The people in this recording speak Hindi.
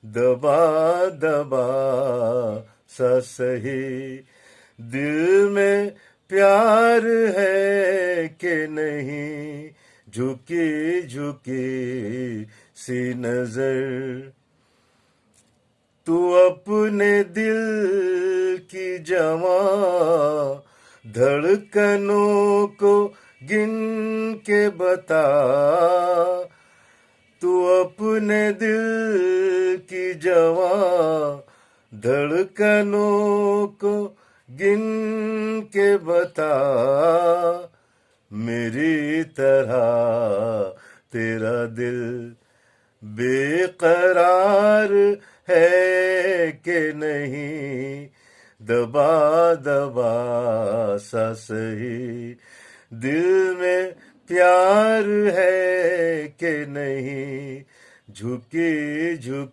दबा दबा सा सही। दिल में प्यार है कि नहीं, झुकी झुकी सी नजर। तू अपने दिल की जवां धड़कनों को गिन के बता। तू अपने दिल की जवां धड़कनों को गिन के बता। मेरी तरह तेरा दिल बेकरार है कि नहीं, दबा दबा सा सही। दिल में प्यार है कि नहीं, झुकी झुकी